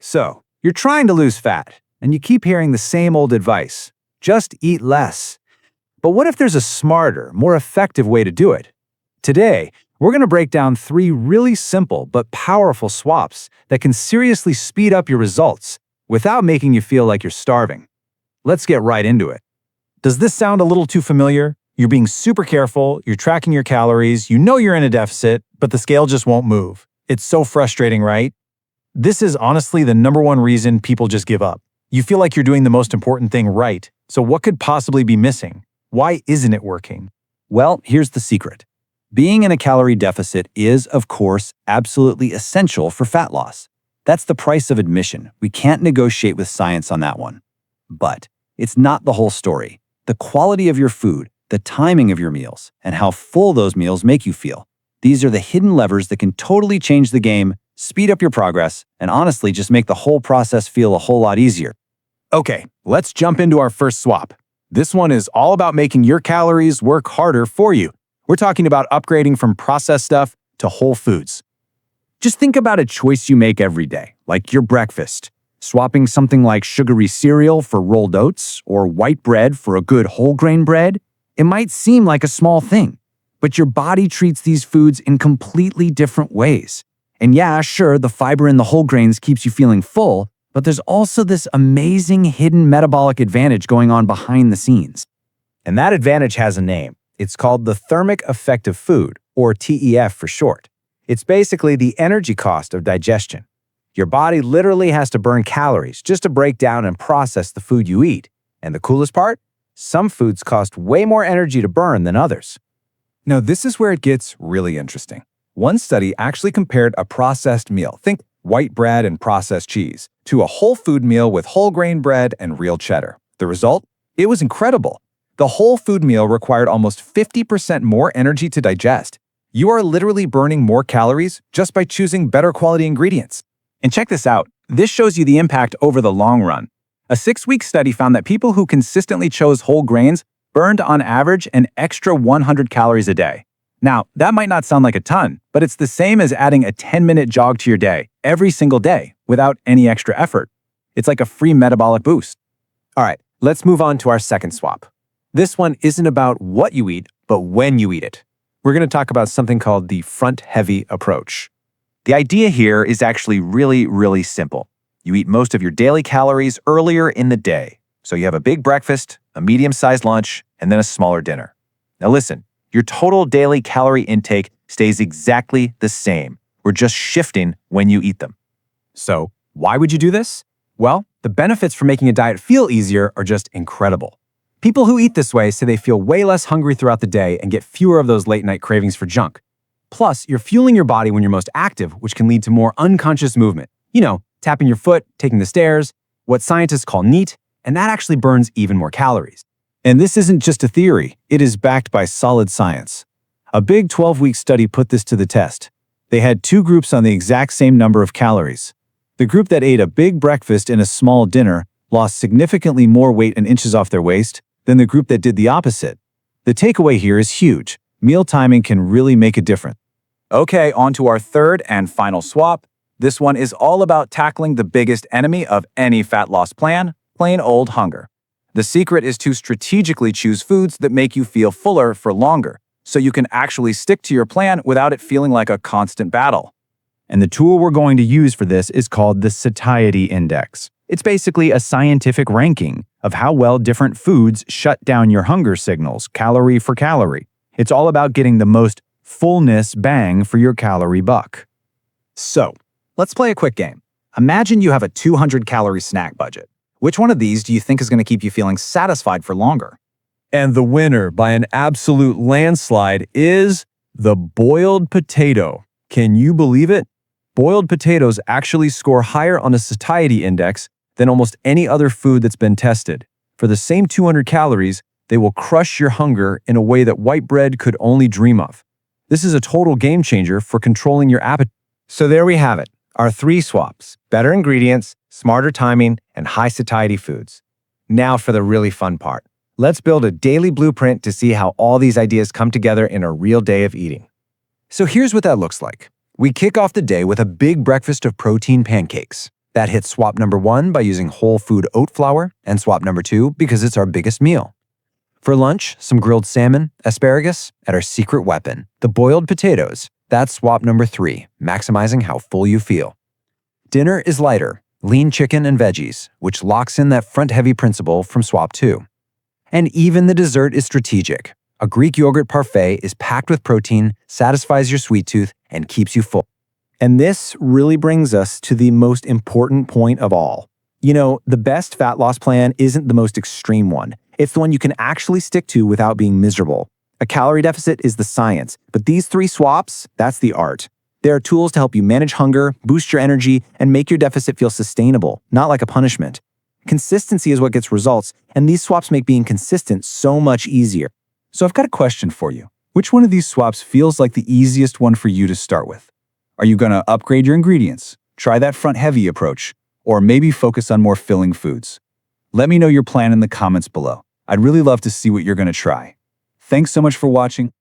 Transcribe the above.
So, you're trying to lose fat, and you keep hearing the same old advice. Just eat less. But what if there's a smarter, more effective way to do it? Today, we're going to break down 3 really simple but powerful swaps that can seriously speed up your results without making you feel like you're starving. Let's get right into it. Does this sound a little too familiar? You're being super careful, you're tracking your calories, you know you're in a deficit, but the scale just won't move. It's so frustrating, right? This is honestly the #1 reason people just give up. You feel like you're doing the most important thing right, so what could possibly be missing? Why isn't it working? Well, here's the secret. Being in a calorie deficit is, of course, absolutely essential for fat loss. That's the price of admission. We can't negotiate with science on that one. But it's not the whole story. The quality of your food, the timing of your meals, and how full those meals make you feel. These are the hidden levers that can totally change the game, speed up your progress, and honestly just make the whole process feel a whole lot easier. Okay, let's jump into our first swap. This one is all about making your calories work harder for you. We're talking about upgrading from processed stuff to whole foods. Just think about a choice you make every day, like your breakfast. Swapping something like sugary cereal for rolled oats or white bread for a good whole grain bread. It might seem like a small thing, but your body treats these foods in completely different ways. And yeah, sure, the fiber in the whole grains keeps you feeling full, but there's also this amazing hidden metabolic advantage going on behind the scenes. And that advantage has a name. It's called the thermic effect of food, or TEF for short. It's basically the energy cost of digestion. Your body literally has to burn calories just to break down and process the food you eat. And the coolest part? Some foods cost way more energy to burn than others. Now, this is where it gets really interesting. One study actually compared a processed meal, think white bread and processed cheese, to a whole food meal with whole grain bread and real cheddar. The result? It was incredible. The whole food meal required almost 50% more energy to digest. You are literally burning more calories just by choosing better quality ingredients. And check this out. This shows you the impact over the long run. A 6-week study found that people who consistently chose whole grains burned on average an extra 100 calories a day. Now, that might not sound like a ton, but it's the same as adding a 10-minute jog to your day every single day without any extra effort. It's like a free metabolic boost. All right, let's move on to our second swap. This one isn't about what you eat, but when you eat it. We're going to talk about something called the front-heavy approach. The idea here is actually really simple. You eat most of your daily calories earlier in the day. So you have a big breakfast, a medium-sized lunch, and then a smaller dinner. Now listen, your total daily calorie intake stays exactly the same. We're just shifting when you eat them. So why would you do this? Well, the benefits for making a diet feel easier are just incredible. People who eat this way say they feel way less hungry throughout the day and get fewer of those late-night cravings for junk. Plus, you're fueling your body when you're most active, which can lead to more unconscious movement. You know, tapping your foot, taking the stairs, what scientists call NEAT, and that actually burns even more calories. And this isn't just a theory, it is backed by solid science. A big 12-week study put this to the test. They had 2 groups on the exact same number of calories. The group that ate a big breakfast and a small dinner lost significantly more weight and inches off their waist than the group that did the opposite. The takeaway here is huge. Meal timing can really make a difference. Okay, on to our third and final swap. This one is all about tackling the biggest enemy of any fat loss plan, plain old hunger. The secret is to strategically choose foods that make you feel fuller for longer, so you can actually stick to your plan without it feeling like a constant battle. And the tool we're going to use for this is called the satiety index. It's basically a scientific ranking of how well different foods shut down your hunger signals, calorie for calorie. It's all about getting the most fullness bang for your calorie buck. So, let's play a quick game. Imagine you have a 200-calorie snack budget. Which one of these do you think is going to keep you feeling satisfied for longer? And the winner by an absolute landslide is the boiled potato. Can you believe it? Boiled potatoes actually score higher on a satiety index than almost any other food that's been tested. For the same 200 calories, they will crush your hunger in a way that white bread could only dream of. This is a total game changer for controlling your appetite. So there we have it, our 3 swaps: better ingredients, smarter timing, and high satiety foods. Now for the really fun part. Let's build a daily blueprint to see how all these ideas come together in a real day of eating. So here's what that looks like. We kick off the day with a big breakfast of protein pancakes. That hits swap number 1 by using whole food oat flour, and swap number 2 because it's our biggest meal. For lunch, some grilled salmon, asparagus, and our secret weapon, the boiled potatoes. That's swap number 3, maximizing how full you feel. Dinner is lighter, lean chicken and veggies, which locks in that front-heavy principle from swap 2. And even the dessert is strategic. A Greek yogurt parfait is packed with protein, satisfies your sweet tooth, and keeps you full. And this really brings us to the most important point of all. You know, the best fat loss plan isn't the most extreme one. It's the one you can actually stick to without being miserable. A calorie deficit is the science, but these 3 swaps, that's the art. There are tools to help you manage hunger, boost your energy, and make your deficit feel sustainable, not like a punishment. Consistency is what gets results, and these swaps make being consistent so much easier. So I've got a question for you. Which one of these swaps feels like the easiest one for you to start with? Are you going to upgrade your ingredients, try that front-heavy approach, or maybe focus on more filling foods? Let me know your plan in the comments below. I'd really love to see what you're going to try. Thanks so much for watching.